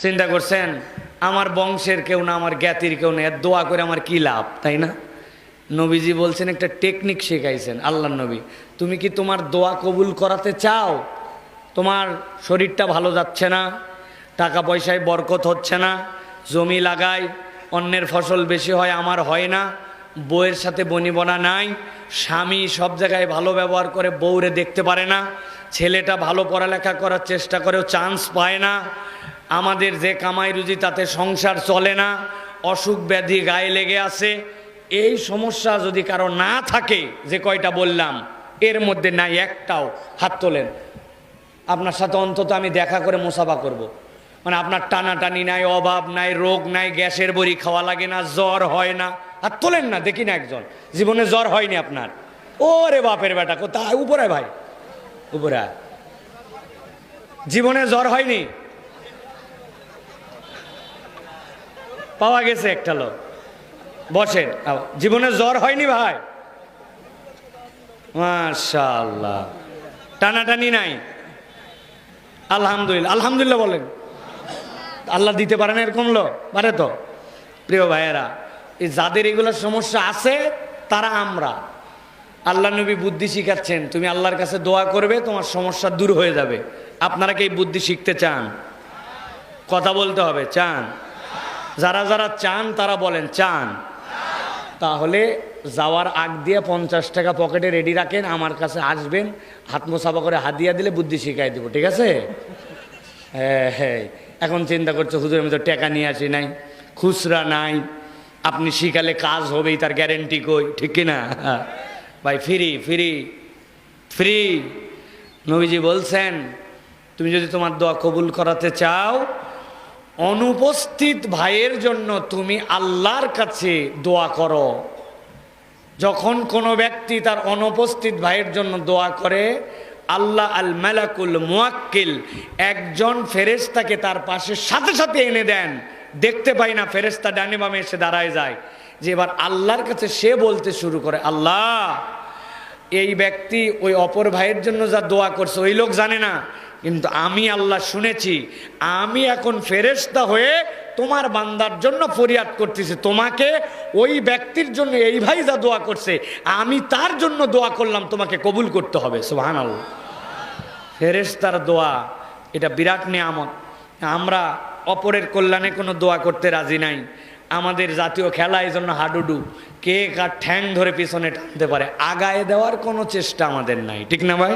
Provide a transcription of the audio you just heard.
চিন্তা করছেন আমার বংশের কেউ না, আমার জ্ঞাতির কেউ না, এর দোয়া করে আমার কি লাভ, তাই না? নবীজি বলছেন, একটা টেকনিক শেখাইছেন আল্লাহর নবী, তুমি কি তোমার দোয়া কবুল করাতে চাও? তোমার শরীরটা ভালো যাচ্ছে না, টাকা পয়সায় বরকত হচ্ছে না, জমি লাগাই অন্যের ফসল বেশি হয়, আমার হয় না, বউয়ের সাথে বনিবনা নাই, স্বামী সব জায়গায় ভালো ব্যবহার করে বউরে দেখতে পারে না, ছেলেটা ভালো পড়ালেখা করার চেষ্টা করেও চান্স পায় না, আমাদের যে কামাই রুজি তাতে সংসার চলে না, অসুখ ব্যাধি গায়ে লেগে আছে। এই সমস্যা যদি কারো না থাকে, যে কয়টা বললাম এর মধ্যে নাই একটাও, হাত তোলেন। আপনার সাথে অন্তত আমি দেখা করে মোসাফা করব। মানে আপনার টানাটানি নাই, অভাব নাই, রোগ নাই, গ্যাসের বড়ি খাওয়া লাগে না, জ্বর হয় না, হাত তোলেন না, দেখি না একজন জীবনে জ্বর হয়নি আপনার। ওরে বাপের বেটা, কোথায়? উপরে ভাই, উপরে। জীবনে জ্বর হয়নি? পাওয়া গেছে একটা লোক। বসেন। জীবনে জ্বর হয়নি ভাই? মাশাআল্লাহ। টানাটানি নাই? আলহামদুলিল্লাহ। আলহামদুলিল্লাহ বলেন। আল্লাহ দিতে পারে না এরকম লোক? পারে তো। প্রিয় ভাইয়েরা, এই যাদের এগুলো সমস্যা আছে তারা আমরা। আল্লাহ নবী বুদ্ধি শিখাচ্ছেন, তুমি আল্লাহর কাছে দোয়া করবে, তোমার সমস্যা দূর হয়ে যাবে। আপনারা কি এই বুদ্ধি শিখতে চান? কথা বলতে হবে, চান? যারা যারা চান তারা বলেন চান। তাহলে যাওয়ার আগ দিয়ে 50 টাকা পকেটে রেডি রাখেন, আমার কাছে আসবেন, হাত মোসাফা করে হাদিয়া দিলে বুদ্ধি শিখাই দেবো, ঠিক আছে? হ্যাঁ হ্যাঁ। এখন চিন্তা করছো, হুজুর আমি তো টাকা নিয়ে আসি নাই, খুচরা নাই, আপনি শিখালে কাজ হবেই তার গ্যারেন্টি কই, ঠিক কিনা? ভাই ফ্রি ফ্রি ফ্রি। নবীজি বলছেন, তুমি যদি তোমার দোয়া কবুল করাতে চাও, অনুপস্থিত ভাইয়ের জন্য তুমি আল্লাহর কাছে দোয়া করো। যখন কোনো ব্যক্তি তার অনুপস্থিত ভাইয়ের জন্য দোয়া করে, আল্লাহ আল মালাকুল মুয়াক্কিল একজন ফেরেশতাকে তার পাশে সাথে সাথে এনে দেন। দেখতে পাই না, ফেরেশতা ডানে বামে এসে দাঁড়ায় যায়, যে এবার আল্লাহর কাছে সে বলতে শুরু করে, আল্লাহ এই ব্যক্তি ওই অপর ভাইয়ের জন্য যা দোয়া করছে ওই লোক জানে না, কিন্তু আমি আল্লাহ শুনেছি, আমি এখন ফেরেশতা হয়ে তোমার বান্দার জন্য ফরিয়াদ করতেছি, তোমাকে ওই ব্যক্তির জন্য এই ভাই যা দোয়া করছে আমি তার জন্য দোয়া করলাম, তোমাকে কবুল করতে হবে। সুবহানাল্লাহ। ফেরেশতার দোয়া এটা বিরাট নিয়ামত। আমরা অপরের কল্যাণে কোনো দোয়া করতে রাজি নাই। আমাদের জাতীয় খেলা এই জন্য হাডুডু, কে কার ঠ্যাং ধরে পিছনে টানতে পারে, আগায় দেওয়ার কোনো চেষ্টা আমাদের নাই, ঠিক না ভাই?